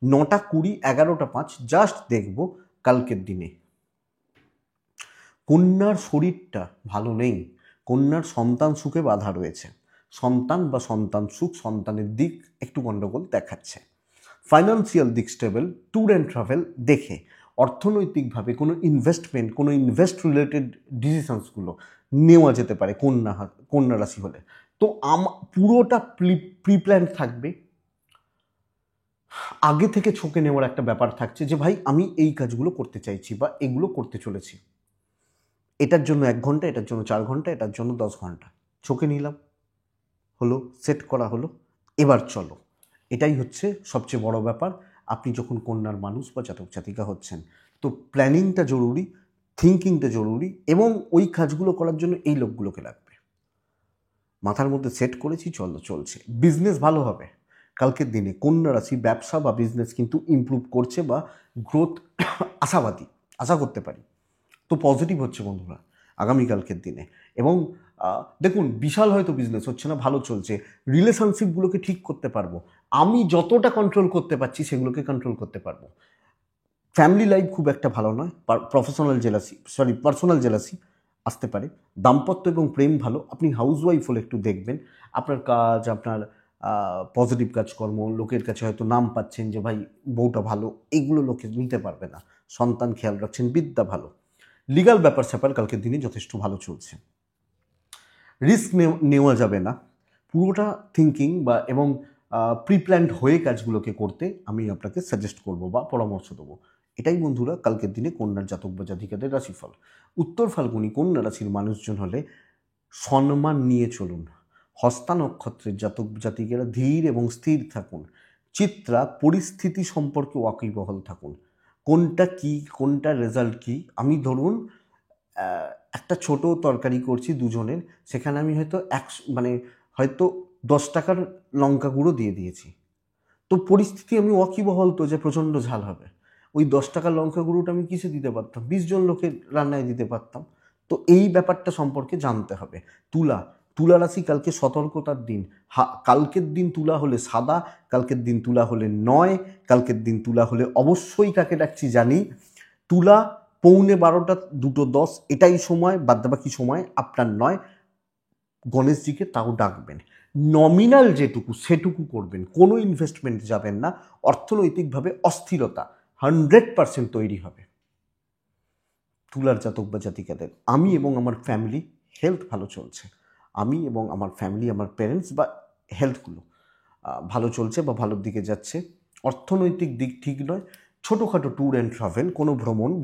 9:20, 11:05 জাস্ট দেখব কালকের দিনে। কন্যার শরীরটা ভালো নেই, কন্যার সন্তান সুখে বাধা রয়েছে, সন্তান বা সন্তান সুখ, সন্তানের দিক একটু গণ্ডগোল দেখাচ্ছে। ফাইন্যান্সিয়াল দিক স্টেবল, ট্যুর অ্যান্ড ট্রাভেল দেখে অর্থনৈতিকভাবে কোনো ইনভেস্টমেন্ট, কোনো ইনভেস্ট রিলেটেড ডিসিশনসগুলো নেওয়া যেতে পারে কন্যা রাশি হলে। তো পুরোটা প্রিপ্ল্যান থাকবে, আগে থেকে ছকে নেওয়ার একটা ব্যাপার থাকছে যে ভাই আমি এই কাজগুলো করতে চাইছি বা এগুলো করতে চলেছি, এটার জন্য 1 ঘন্টা, এটার জন্য 4 ঘন্টা, এটার জন্য 10 ঘন্টা ছকে নিলাম, হলো সেট করা হলো, এবার চলো। এটাই হচ্ছে সবচেয়ে বড় ব্যাপার। আপনি যখন কন্যার মানুষ বা জাতক জাতিকা হচ্ছেন, তো প্ল্যানিংটা জরুরি, থিঙ্কিংটা জরুরি, এবং ওই কাজগুলো করার জন্য এই লোকগুলোকে লাগবে। মাথার মধ্যে সেট করেছি, চলছে। বিজনেস ভালো হবে কালকের দিনে। কন্যা রাশি ব্যবসা বা বিজনেস কিন্তু ইমপ্রুভ করছে বা গ্রোথ আশাবাদী, আশা করতে পারি। তো পজিটিভ হচ্ছে বন্ধুরা আগামীকালকের দিনে। এবং দেখুন বিশাল হয়তো বিজনেস হচ্ছে না, ভালো চলছে, রিলেশনশিপগুলোকে ঠিক করতে পারবো, আমি যতটা কন্ট্রোল করতে পারছি সেগুলোকে কন্ট্রোল করতে পারবো। ফ্যামিলি লাইফ খুব একটা ভালো নয়, পার্সোনাল জেলাসি আসতে পারে। দাম্পত্য এবং প্রেম ভালো। আপনি হাউসওয়াইফ হলে একটু দেখবেন আপনার কাজ, আপনার পজিটিভ কাজকর্ম, লোকের কাছে হয়তো নাম পাচ্ছেন যে ভাই বউটা ভালো, এগুলো লোকে নিতে পারবে না। সন্তান খেয়াল রাখছেন, বিদ্যা ভালো। লিগাল ব্যাপার স্যাপার কালকের দিনে যথেষ্ট ভালো চলছে। রিস্ক নেওয়া যাবে না, পুরোটা থিঙ্কিং বা এবং প্রিপ্ল্যান্ড হয়ে কাজগুলোকে করতে আমি আপনাকে সাজেস্ট করব বা পরামর্শ দেবো। এটাই বন্ধুরা কালকের দিনে কন্যার জাতক বা জাতিকাদের রাশিফল। উত্তর ফাল্গুনী কন্যা রাশির মানুষজন হলে সম্মান নিয়ে চলুন। হস্তা নক্ষত্রের জাতক জাতিকেরা ধীর এবং স্থির থাকুন। চিত্রা পরিস্থিতি সম্পর্কে ওয়াকিবহাল থাকুন। কোনটা কি, কোনটা রেজাল্ট কি। আমি ধরুন একটা ছোট তরকারি করছি দুজনের, সেখানে আমি হয়তো হয়তো 10 টাকার লঙ্কা গুঁড়ো দিয়ে দিয়েছি। তো পরিস্থিতি আমি ওয়াকিবহাল তো যে প্রচণ্ড ঝাল হবে। ওই 10 টাকার লঙ্কা গুঁড়োটা আমি কিসে দিতে পারতাম? 20 জন লোকের রান্নায় দিতে পারতাম। তো এই ব্যাপারটা সম্পর্কে জানতে হবে। তুলা রাশি কালকে সতর্কতার দিন। কালকের দিন তুলা হলে সাদা, কালকের দিন তুলা হলে 9, কালকের দিন তুলা হলে অবশ্যই কাকে ডাকছি জানি। তুলা 11:45 2:10 এটাই সময়, বাদবাকি সময় আপনার নয়। গণেশজিকে তাও ডাকবেন। নমিনাল যেটুকু সেটুকু করবেন, কোনো ইনভেস্টমেন্ট যাবেন না। অর্থনৈতিকভাবে অস্থিরতা 100% তৈরি হবে তুলার জাতক বা জাতিকাদের। আমি এবং আমার ফ্যামিলি হেলথ ভালো চলছে। আমি এবং আমার ফ্যামিলি, আমার প্যারেন্টস বা হেলথগুলো ভালো চলছে বা ভালোর দিকে যাচ্ছে। অর্থনৈতিক দিক ঠিক নয়। ছোটোখাটো ট্যুর অ্যান্ড ট্রাভেল, কোনো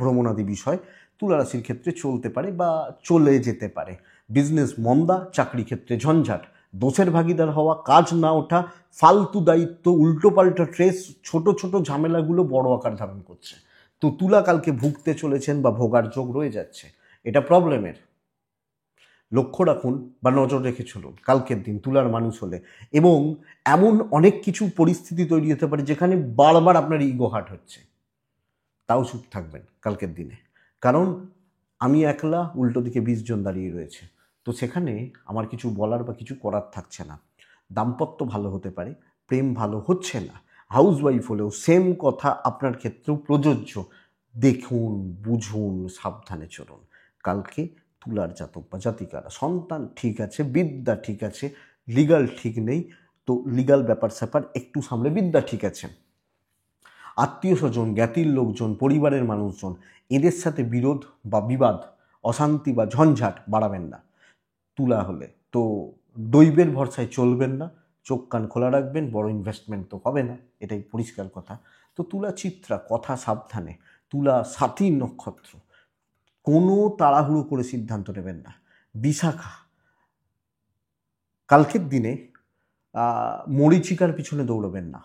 ভ্রমণাদি বিষয় তুলা রাশির ক্ষেত্রে চলতে পারে বা চলে যেতে পারে। বিজনেস মন্দা, চাকরি ক্ষেত্রে ঝঞ্ঝাট, দোষের ভাগিদার হওয়া, কাজ না ওঠা, ফালতু দায়িত্ব, উল্টোপাল্টা ট্রেস, ছোট ছোট ঝামেলাগুলো বড় আকার ধারণ করছে। তো তুলা কালকে ভুগতে চলেছেন বা ভোগার যোগ রয়ে যাচ্ছে। এটা প্রবলেমের। লক্ষ্য রাখুন বা নজর রেখে চলুন কালকের দিন তুলার মানুষ হলে। এবং এমন অনেক কিছু পরিস্থিতি তৈরি হতে পারে যেখানে বারবার আপনার ইগো হার্ট হচ্ছে, তাও চুপ থাকবেন কালকের দিনে। কারণ আমি একলা, উল্টো দিকে 20 জন দাঁড়িয়ে রয়েছে। তো সেখানে আমার কিছু বলার বা কিছু করার থাকছে না। দাম্পত্য ভালো হতে পারে, প্রেম ভালো হচ্ছে না। হাউসওয়াইফ হলেও সেম কথা আপনার ক্ষেত্রেও প্রযোজ্য। দেখুন, বুঝুন, সাবধানে চলুন। কালকে তুলার জাতক বা জাতিকারা সন্তান ঠিক আছে, বিদ্যা ঠিক আছে, লিগাল ঠিক নেই। তো লিগাল ব্যাপার স্যাপার একটু সামলে বিদ্যা ঠিক আছে। আত্মীয় স্বজন, জ্ঞাতির লোকজন, পরিবারের মানুষজন, এদের সাথে বিরোধ বা বিবাদ, অশান্তি বা ঝঞ্ঝাট বাড়াবেন না তুলা হলে। তো দৈবের ভরসায় চলবেন না, চোখ কান খোলা রাখবেন। বড় ইনভেস্টমেন্ট তো হবে না, এটাই পরিষ্কার কথা। তো তুলা চিত্রা কথা সাবধানে। তুলা সাথী নক্ষত্র, কোনো তাড়াহুড়ো করে সিদ্ধান্ত নেবেন না। বিশাখা কালকের দিনে মরীচিকার পিছনে দৌড়বেন না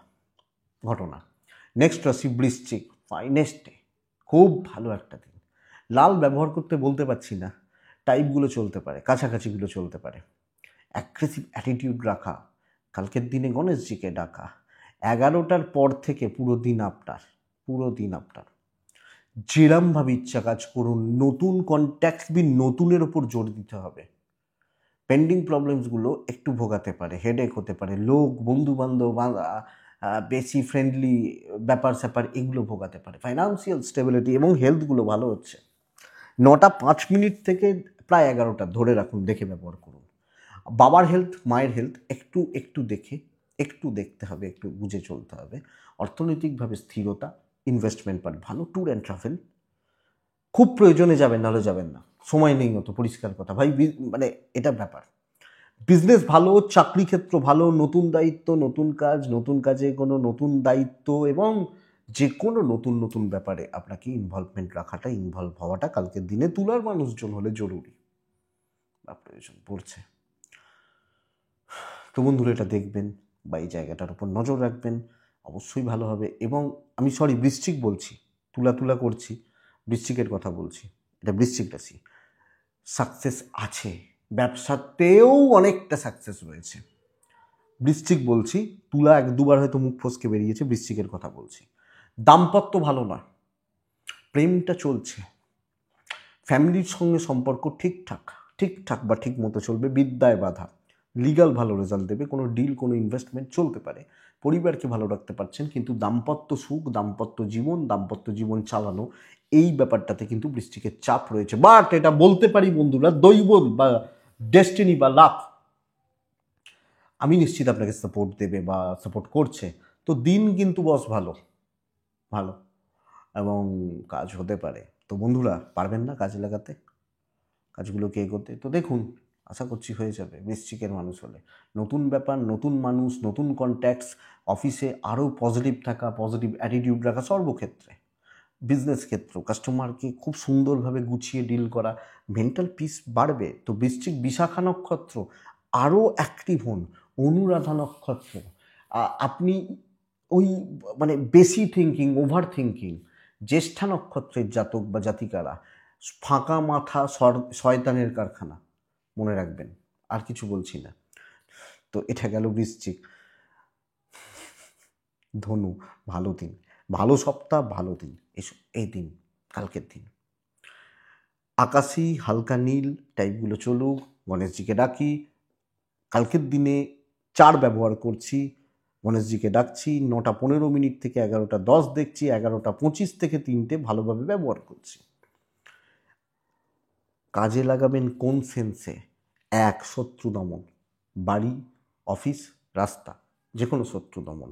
ঘটনা। নেক্সট রাশি বৃশ্চিক, ফাইনেস্ট ডে, খুব ভালো একটা দিন। লাল ব্যবহার করতে বলতে পারছি না, টাইপগুলো চলতে পারে, কাছাকাছিগুলো চলতে পারে। অ্যাগ্রেসিভ অ্যাটিটিউড রাখা, কালকের দিনে গণেশজিকে ডাকা। 11টার পর থেকে পুরো দিন আপনার। যেরমভাবে ইচ্ছা কাজ করুন। নতুন কন্ট্যাক্ট নতুনের ওপর জোর দিতে হবে। পেন্ডিং প্রবলেমসগুলো একটু ভোগাতে পারে, হেডেক হতে পারে, লোক বন্ধুবান্ধব বেশি ফ্রেন্ডলি ব্যাপার স্যাপার এগুলো ভোগাতে পারে। ফাইন্যান্সিয়াল স্টেবিলিটি এবং হেলথগুলো ভালো হচ্ছে। 9টা 5 মিনিট থেকে প্রায় 11টা ধরে রাখুন, দেখে ব্যবহার করুন। বাবার হেলথ, মায়ের হেলথ একটু দেখতে হবে, একটু বুঝে চলতে হবে। অর্থনৈতিকভাবে স্থিরতা, ইনভেস্টমেন্ট পার্ট ভালো। ট্যুর অ্যান্ড ট্রাভেল খুব প্রয়োজনে যাবেন, নাহলে যাবেন না। সময় নেই অত, পরিষ্কার কথা ভাই, এটা ব্যাপার। বিজনেস ভালো, চাকরি ক্ষেত্র ভালো, নতুন দায়িত্ব, নতুন কাজ, নতুন কাজে কোনো নতুন দায়িত্ব এবং যে কোনো নতুন ব্যাপারে আপনাকে ইনভলভ হওয়াটা কালকের দিনে তুলার মানুষজন হলে জরুরি বা প্রয়োজন পড়ছে। তো বন্ধুরা এটা দেখবেন বা এই জায়গাটার উপর নজর রাখবেন, অবশ্যই ভালো হবে। এবং আমি বৃশ্চিক বলছি, তুলা করছি, বৃশ্চিকের কথা বলছি। এটা বৃশ্চিক রাশি, সাকসেস আছে, ব্যবসাতেও অনেকটা সাকসেস রয়েছে। বৃশ্চিক বলছি, তুলা 1-2বার হয়তো মুখ ফসকে বেরিয়েছে, বৃশ্চিকের কথা বলছি। দাম্পত্য ভালো না, প্রেমটা চলছে, ফ্যামিলির সঙ্গে সম্পর্ক ঠিকঠাক বা ঠিক মতো চলবে। বিদ্যায় বাধা, লিগাল ভালো রেজাল্ট দেবে, কোনো ডিল, কোনো ইনভেস্টমেন্ট চলতে পারে। পরিবারকে ভালো রাখতে পারছেন, কিন্তু দাম্পত্য সুখ, দাম্পত্য জীবন চালানো, এই ব্যাপারটাতে কিন্তু বৃশ্চিকের চাপ রয়েছে। বাট এটা বলতে পারি বন্ধুরা, দৈব বা ডেস্টিনি বা লাক আমি নিশ্চিত আপনাকে সাপোর্ট দেবে বা সাপোর্ট করছে। তো দিন কিন্তু বস ভালো ভালো এবং কাজ হতে পারে। তো বন্ধুরা, পারবেন না কাজে লাগাতে, কাজগুলোকে এগোতে? তো দেখুন, আশা করছি হয়ে যাবে বৃশ্চিকের মানুষ হলে। নতুন ব্যাপার, নতুন মানুষ, নতুন কন্ট্যাক্টস, অফিসে আরও পজিটিভ থাকা, পজিটিভ অ্যাটিটিউড রাখা, সর্বক্ষেত্রে, বিজনেস ক্ষেত্র, কাস্টমারকে খুব সুন্দরভাবে গুছিয়ে ডিল করা, মেন্টাল পিস বাড়বে। তো বৃশ্চিক বিশাখা নক্ষত্র আরও অ্যাক্টিভ হন। অনুরাধা নক্ষত্র, আপনি ওই মানে বেশি থিঙ্কিং, ওভার থিঙ্কিং। জ্যেষ্ঠা নক্ষত্রের জাতক বা জাতিকারা ফাঁকা মাথা শয়তানের কারখানা, মনে রাখবেন, আর কিছু বলছি না। তো এটা গেল বৃশ্চিক। ধনু, ভালো দিন, ভালো সপ্তাহ, ভালো দিন এই দিন, কালকের দিন আকাশি হালকা নীল টাইপগুলো চলুক, গণেশজিকে ডাকি। কালকের দিনে 4 ব্যবহার করছি, গণেশজিকে ডাকছি, 9:15 থেকে 11:10 দেখছি, 11:25 থেকে 3টে ভালোভাবে ব্যবহার করছি। কাজে লাগাবেন কোন সেন্সে? 1, শত্রু দমন, বাড়ি, অফিস, রাস্তা, যে কোনো শত্রু দমন।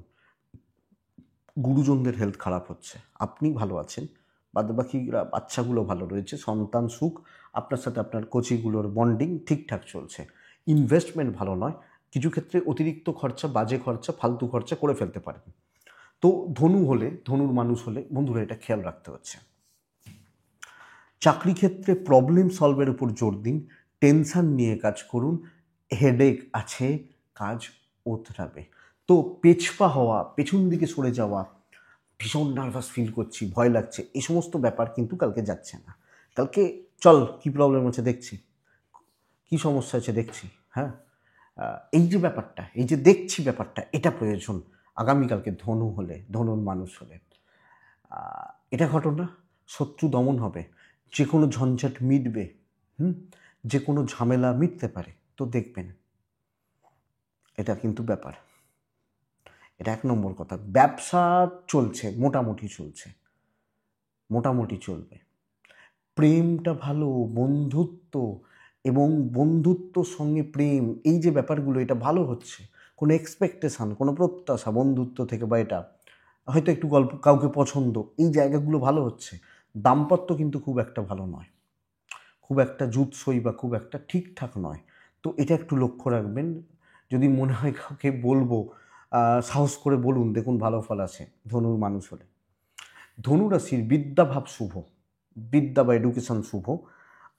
গুরুজনদের হেলথ খারাপ হচ্ছে, আপনি ভালো আছেন, বাদবাকিরা বাচ্চাগুলো ভালো রয়েছে, সন্তান সুখ, আপনার সাথে আপনার কোচিগুলোর বন্ডিং ঠিকঠাক চলছে। ইনভেস্টমেন্ট ভালো নয়, কিছু ক্ষেত্রে অতিরিক্ত খরচা, বাজে খরচা, ফালতু খরচা করে ফেলতে পারেন। তো ধনুর মানুষ হলে বন্ধুরা এটা খেয়াল রাখতে হচ্ছে। চাকরি ক্ষেত্রে প্রবলেম সলভের উপর জোর দিন, টেনশন নিয়ে কাজ করুন, হেডেক আছে, কাজ ওতরাবে। তো পেছপা হওয়া, পেছন দিকে সরে যাওয়া, ভীষণ নার্ভাস ফিল করছি, ভয় লাগছে, এই সমস্ত ব্যাপার কিন্তু কালকে যাচ্ছে না। কালকে চল, কী প্রবলেম আছে দেখছি, কী সমস্যা আছে দেখছি, হ্যাঁ, এই যে ব্যাপারটা, এই যে দেখছি ব্যাপারটা, এটা প্রয়োজন আগামীকালকে ধনুর মানুষ হলে। এটা ঘটনা, শত্রু দমন হবে, যে কোনো ঝঞ্ঝাট মিটবে, যে কোনো ঝামেলা মিটতে পারে। তো দেখবেন, এটা কিন্তু ব্যাপার, এটা 1 নম্বর কথা। ব্যবসা চলছে, মোটামুটি চলবে। প্রেমটা ভালো, বন্ধুত্ব এবং বন্ধুত্বর সঙ্গে প্রেম, এই যে ব্যাপারগুলো, এটা ভালো হচ্ছে। কোনো এক্সপেকটেশান, কোনো প্রত্যাশা বন্ধুত্ব থেকে, বা এটা হয়তো একটু গল্প, কাউকে পছন্দ, এই জায়গাগুলো ভালো হচ্ছে। দাম্পত্য কিন্তু খুব একটা ভালো নয়, খুব একটা জুৎসই বা খুব একটা ঠিকঠাক নয়। তো এটা একটু লক্ষ্য রাখবেন। যদি মনে হয় কাউকে বলবো, সাহস করে বলুন, দেখুন ভালো ফল আছে ধনুর মানুষ হলে। ধনুরাশির বিদ্যাভাব শুভ, বিদ্যা বা এডুকেশন শুভ।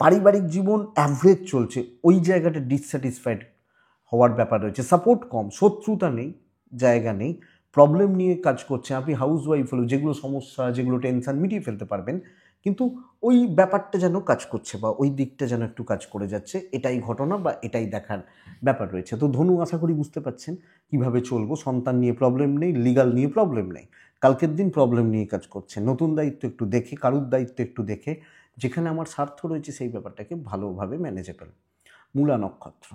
পারিবারিক জীবন অ্যাভারেজ চলছে, ওই জায়গাটা ডিসস্যাটিসফাইড হওয়ার ব্যাপার রয়েছে। সাপোর্ট কম, শত্রুতা নেই, জায়গা নেই, প্রবলেম নিয়ে কাজ করছে। আপনি হাউস ওয়াইফ হলেও যেগুলো সমস্যা, যেগুলো টেনশন মিটিয়ে ফেলতে পারবেন, কিন্তু ওই ব্যাপারটা যেন কাজ করছে বা ওই দিকটা যেন একটু কাজ করে যাচ্ছে, এটাই ঘটনা বা এটাই দেখার ব্যাপার রয়েছে। তো ধনু, আশা করি বুঝতে পারছেন কীভাবে চলবো। সন্তান নিয়ে প্রবলেম নেই, লিগাল নিয়ে প্রবলেম নেই। কালকের দিন প্রবলেম নিয়ে কাজ করছে, নতুন দায়িত্ব একটু দেখে, কারুর দায়িত্ব একটু দেখে, যেখানে আমার স্বার্থ রয়েছে সেই ব্যাপারটাকে ভালোভাবে ম্যানেজেবল। মূলা নক্ষত্র,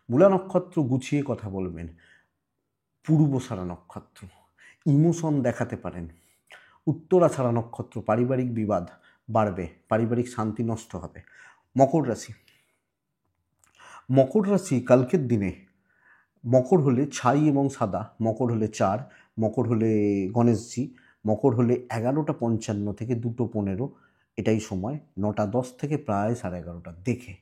মূলা নক্ষত্র গুছিয়ে কথা বলবেন। পূর্বসারা নক্ষত্র ইমোশন দেখাতে পারেন। উত্তরাছাড়া নক্ষত্র পারিবারিক বিবাদ বাড়বে, পারিবারিক শান্তি নষ্ট হবে। মকর রাশি কালকের দিনে, মকর হলে ছাই এবং সাদা, মকর হলে 4, মকর হলে গণেশজি, মকর হলে 11:55 থেকে 2:15, এটাই সময়। 9:10 থেকে প্রায় 11:30 দেখে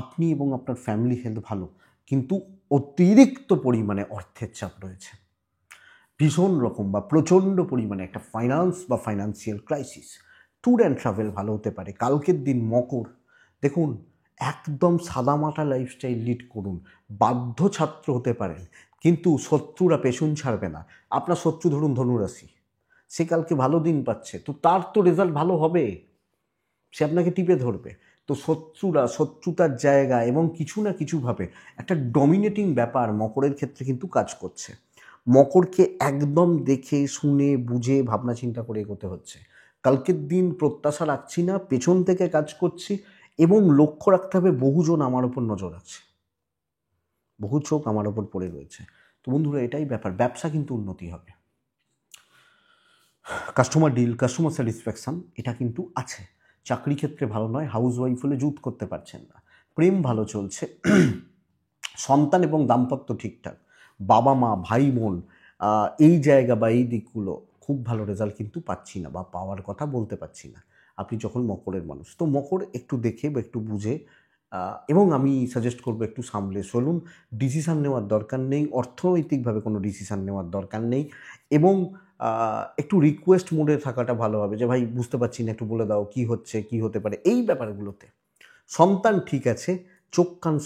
আপনি এবং আপনার ফ্যামিলি হেলথ ভালো, কিন্তু অতিরিক্ত পরিমাণে অর্থের চাপ রয়েছে, ভীষণ রকম বা প্রচণ্ড পরিমাণে একটা ফাইন্যান্স বা financial crisis. Tour and travel ভালো হতে পারে কালকের দিন। মকর, দেখুন, একদম সাদামাটা লাইফস্টাইল লিড করুন, বাধ্য ছাত্র হতে পারেন, কিন্তু শত্রুরা পেছন ছাড়বে না। আপনার শত্রু ধরুন ধনুরাশি, সে কালকে ভালো দিন পাচ্ছে, তো তার তো রেজাল্ট ভালো হবে, সে আপনাকে টিপে ধরবে। তো শত্রুতার জায়গা এবং কিছু না কিছুভাবে একটা ডমিনেটিং ব্যাপার মকরের ক্ষেত্রে কিন্তু কাজ করছে। মকরকে একদম দেখে শুনে বুঝে ভাবনা চিন্তা করে এগোতে হচ্ছে। কালকের দিন প্রত্যাশা রাখছি না, পেছন থেকে কাজ করছি, এবং লক্ষ্য রাখতে হবে বহুজন আমার ওপর নজর রাখছে, বহু চোখ আমার ওপর পড়ে রয়েছে। তো বন্ধুরা এটাই ব্যাপার, ব্যবসা কিন্তু উন্নতি হবে, কাস্টমার ডিল, কাস্টমার স্যাটিসফ্যাকশান এটা কিন্তু আছে। চাকরি ক্ষেত্রে ভালো নয়, হাউস ওয়াইফ হলে জুত করতে পারছেন না, প্রেম ভালো চলছে, সন্তান এবং দাম্পত্য ঠিকঠাক, বাবা মা ভাই বোন এই জায়গা বা এই দিকগুলো খুব ভালো রেজাল্ট কিন্তু পাচ্ছি না বা পাওয়ার কথা বলতে পারছি না। আপনি যখন মকরের মানুষ, তো মকর একটু দেখে বা একটু বুঝে এবং আমি সাজেস্ট করবো একটু সামলে চলুন, ডিসিশান নেওয়ার দরকার নেই, অর্থনৈতিকভাবে কোনো ডিসিশান নেওয়ার দরকার নেই, এবং একটু রিকোয়েস্ট মোডে থাকাটা ভালো হবে যে ভাই বুঝতে পারছি না, একটু বলে দাও কী হচ্ছে কী হতে পারে এই ব্যাপারগুলোতে। সন্তান ঠিক আছে, চোখ কান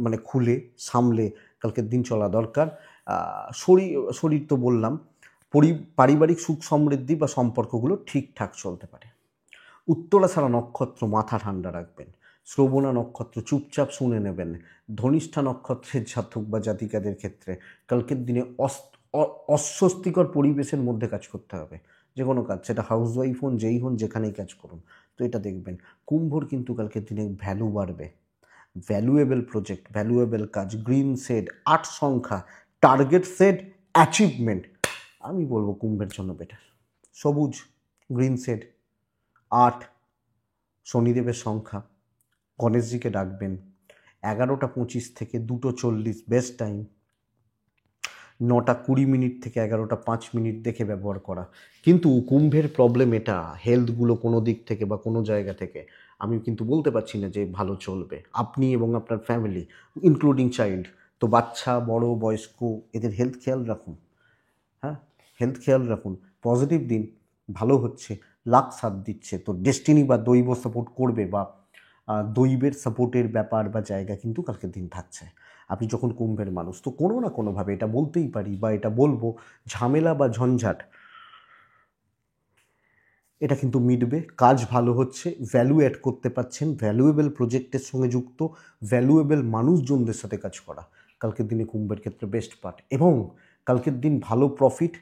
মানে খুলে সামলে কালকের দিন চলা দরকার। শরীর তো বললাম, পারিবারিক সুখ সমৃদ্ধি বা সম্পর্কগুলো ঠিকঠাক চলতে পারে। উত্তরাষাঢ়া নক্ষত্র মাথা ঠান্ডা রাখবেন, শ্রবণা নক্ষত্র চুপচাপ শুনে নেবেন, ধনিষ্ঠা নক্ষত্রের জাতক বা জাতিকাদের ক্ষেত্রে কালকের দিনে অস্বস্তিকর পরিবেশের মধ্যে কাজ করতে হবে, যে কোনো কাজ, সেটা হাউস ওয়াইফ হন যেই হন যেখানেই কাজ করুন। তো এটা দেখবেন কুম্ভর কিন্তু কালকের দিনে ভ্যালু বাড়বে, ভ্যালুয়েবল প্রজেক্ট, ভ্যালুয়েবল কাজ, গ্রিন সেট, 8 সংখ্যা, টার্গেট সেট, অ্যাচিভমেন্ট, আমি বলবো কুম্ভের জন্য বেটার। সবুজ, গ্রিন সেট, 8, শনিদেবের সংখ্যা, গণেশজিকে ডাকবেন, 11:25 থেকে 2:40 বেস্ট টাইম, 9:20 থেকে 11:05 দেখে ব্যবহার করা। কিন্তু কুম্ভের প্রবলেম এটা, হেলথগুলো কোনো দিক থেকে বা কোনো জায়গা থেকে আমি কিন্তু বলতে পারছি না যে ভালো চলবে। আপনি এবং আপনার ফ্যামিলি ইনক্লুডিং চাইল্ড, তো বাচ্চা বড় বয়স্ক এদের হেলথ খেয়াল রাখুন, হ্যাঁ হেলথ খেয়াল রাখুন। পজিটিভ দিন, ভালো হচ্ছে, লাক সাথ দিচ্ছে, তো ডেস্টিনি বা দৈব সাপোর্ট করবে বা দৈবের সাপোর্টের ব্যাপার বা জায়গা কিন্তু কালকের দিন থাকছে। আপনি যখন কুম্ভের মানুষ, তো কোনো না কোনোভাবে এটা বলতেই পারি বা এটা বলবো, ঝামেলা বা ঝঞ্ঝাট এটা কিন্তু মিটবে, কাজ ভালো হচ্ছে, ভ্যালু অ্যাড করতে পারছেন, ভ্যালুয়েবল প্রজেক্টের সঙ্গে যুক্ত, ভ্যালুয়েবল মানুষজনদের সাথে কাজ করা কালকের দিনে কুম্ভের ক্ষেত্রে বেস্ট পার্ট। এবং কালকের দিন ভালো প্রফিট,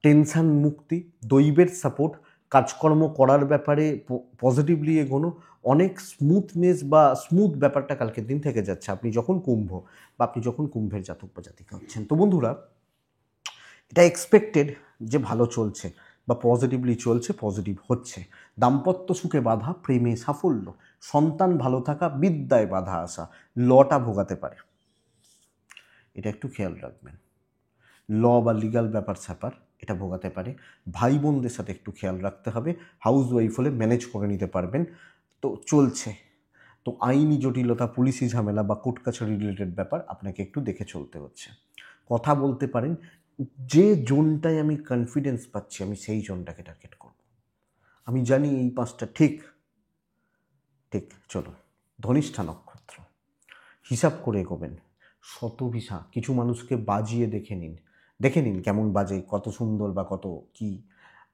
টেনশান মুক্তি, দৈবের সাপোর্ট, কাজকর্ম করার ব্যাপারে পজিটিভলি এগোনো, অনেক স্মুথনেস বা স্মুথ ব্যাপারটা কালকের দিন থেকে যাচ্ছে আপনি যখন কুম্ভ বা আপনি যখন কুম্ভের জাতক বা জাতিকা হচ্ছেন। তো বন্ধুরা এটা এক্সপেক্টেড যে ভালো চলছে বা পজিটিভলি চলছে, পজিটিভ হচ্ছে, দাম্পত্য সুখে বাধা, প্রেমে সাফল্য, সন্তান ভালো থাকা, বিদ্যায় বাধা আসা, লটা ভোগাতে পারে, এটা একটু খেয়াল রাখবেন। ল বা লিগাল ব্যাপার স্যাপার এটা ভোগাতে পারে, ভাই বোনদের সাথে একটু খেয়াল রাখতে হবে, হাউস ওয়াইফ হলে ম্যানেজ করে নিতে পারবেন। তো চলছে, তো আইনি জটিলতা, পুলিশি ঝামেলা বা কোর্ট কাছারি রিলেটেড ব্যাপার আপনাকে একটু দেখে চলতে হচ্ছে। কথা বলতে পারেন, যে জোনটায় আমি কনফিডেন্স পাচ্ছি আমি সেই জোনটাকে টার্গেট করব, আমি জানি এই 5টা ঠিক ঠিক। চলো, ধনিষ্ঠা নক্ষত্র, হিসাব করে এগোবেন, শতভিসা, কিছু মানুষকে বাজিয়ে দেখে নিন কেমন বাজে, কত সুন্দর বা কত কি।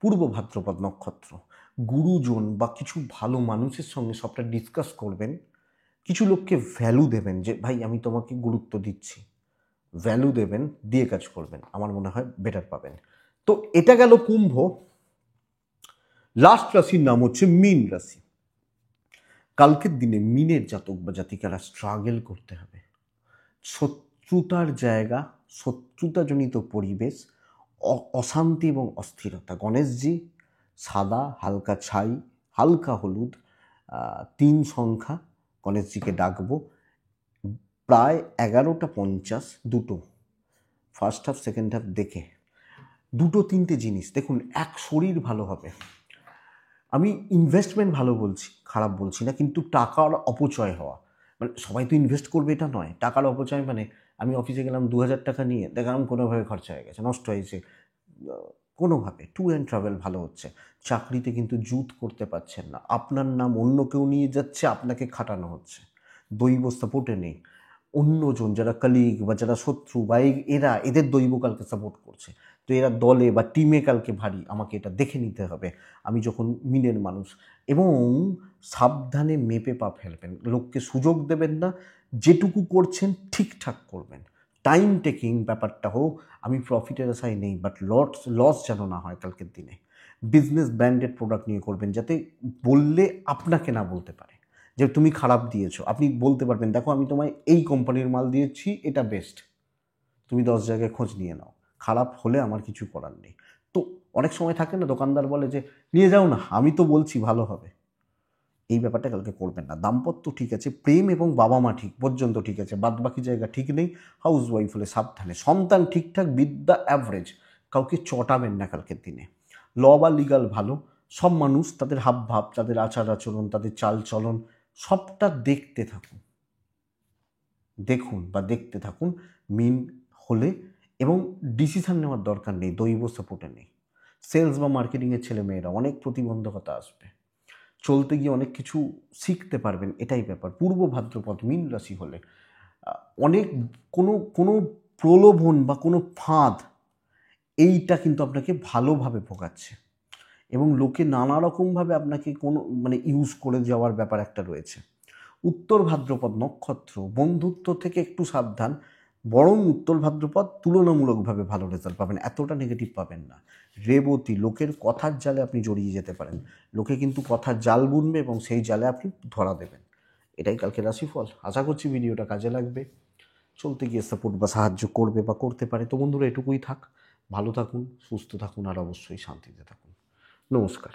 পূর্ব ভাদ্রপদ নক্ষত্র, গুরুজন বা কিছু ভালো মানুষের সঙ্গে সবটা ডিসকাস করবেন, কিছু লোককে ভ্যালু দেবেন যে ভাই আমি তোমাকে গুরুত্ব দিচ্ছি, ভ্যালু দেবেন, দিয়ে কাজ করবেন, আমার মনে হয় বেটার পাবেন। তো এটা গেল কুম্ভ। লাস্ট রাশির নাম হচ্ছে মীন রাশি। কালকের দিনে মীনের জাতক বা জাতিকারা স্ট্রাগল করতে হবে, শত্রুতার জায়গা, শত্রুতাজনিত পরিবেশ, অশান্তি এবং অস্থিরতা। গণেশজি সাদা, হালকা ছাই, হালকা হলুদ, 3 সংখ্যা, গণেশজিকে ডাকবো, প্রায় 11:50 দুটো, ফার্স্ট হাফ সেকেন্ড হাফ দেখে 2-3টে জিনিস দেখুন। এক, শরীর ভালো হবে, আমি ইনভেস্টমেন্ট ভালো বলছি, খারাপ বলছি না, কিন্তু টাকার অপচয় হওয়া, মানে সবাই তো ইনভেস্ট করবে এটা নয়, টাকার অপচয় মানে আমি অফিসে গেলাম 2000 টাকা নিয়ে, দেখলাম কোনোভাবে খরচা হয়ে গেছে, নষ্ট হয়েছে কোনোভাবে। ট্যুর অ্যান্ড ট্রাভেল ভালো হচ্ছে, চাকরিতে কিন্তু জুত করতে পারছেন না, আপনার নাম অন্য কেউ নিয়ে যাচ্ছে, আপনাকে খাটানো হচ্ছে, দৈব সাপোর্টে নেই, অন্যজন যারা কালিগ বা যারা শত্রু বা এদের দৈব কালকে সাপোর্ট করছে, তো এরা দলে বা টিমে কালকে ভারী, আমাকে এটা দেখে নিতে হবে আমি যখন মিনের মানুষ। এবং সাবধানে মেপে পা ফেলবেন, লোককে সুযোগ দেবেন না, যেটুকু করছেন ঠিকঠাক করবেন, টাইম টেকিং ব্যাপারটা হোক, আমি প্রফিটের আশায় নেই, বাট লস যেন না হয় কালকের দিনে। বিজনেস ব্র্যান্ডেড প্রোডাক্ট নিয়ে করবেন, যাতে বললে আপনাকে না বলতে পারে যে তুমি খারাপ দিয়েছো, আপনি বলতে পারবেন দেখো আমি তোমায় এই কোম্পানির মাল দিয়েছি, এটা বেস্ট, তুমি 10 জায়গায় খোঁজ নিয়ে নাও, খারাপ হলে আমার কিছু করার নেই। তো অনেক সময় থাকে না, দোকানদার বলে যে নিয়ে যাও না, আমি তো বলছি ভালো হবে। এই ব্যাপারটা কালকে করবেন না। দাম্পত্য ঠিক আছে, প্রেম এবং বাবা মা ঠিক পর্যন্ত ঠিক আছে, বাদ বাকি জায়গা ঠিক নেই। হাউস ওয়াইফ হলে সাবধানে, সন্তান ঠিকঠাক, বিদ্যা অ্যাভারেজ, কাউকে চটাবেন না কালকের দিনে। ল বা লিগাল ভালো, সব মানুষ তাদের হাবভাব, তাদের আচার আচরণ, তাদের চাল চলন সবটা দেখতে থাকুন, দেখুন বা দেখতে থাকুন মিন হলে। এবং ডিসিশন নেওয়ার দরকার নেই, দৈব সাপোর্টে নেই। সেলস বা মার্কেটিংয়ের ছেলে মেয়েরা অনেক প্রতিবন্ধকতা আসবে, চলতে গিয়ে অনেক কিছু শিখতে পারবেন, এটাই ব্যাপার। পূর্ব ভাদ্রপদ মীন রাশি হলে অনেক কোনো কোনো প্রলোভন বা কোনো ফাঁদ, এইটা কিন্তু আপনাকে ভালোভাবে ভোগাচ্ছে এবং লোকে নানা রকমভাবে আপনাকে কোনো ইউজ করে যাওয়ার ব্যাপার একটা রয়েছে। উত্তর ভাদ্রপদ নক্ষত্র, বন্ধুত্ব থেকে একটু সাবধান, বরং উত্তর ভাদ্রপদ তুলনামূলকভাবে ভালো রেজাল্ট পাবেন, এতটা নেগেটিভ পাবেন না। রেবতী, লোকের কথার জালে আপনি জড়িয়ে যেতে পারেন, লোকে কিন্তু কথার জাল বুনবে এবং সেই জালে আপনি ধরা দেবেন। এটাই কালকে রাশিফল। আশা করছি ভিডিওটা কাজে লাগবে, চলতে গিয়ে সাপোর্ট বা সাহায্য করবে বা করতে পারে। তো বন্ধুরা, এটুকুই থাক। ভালো থাকুন, সুস্থ থাকুন আর অবশ্যই শান্তিতে থাকুন। নমস্কার।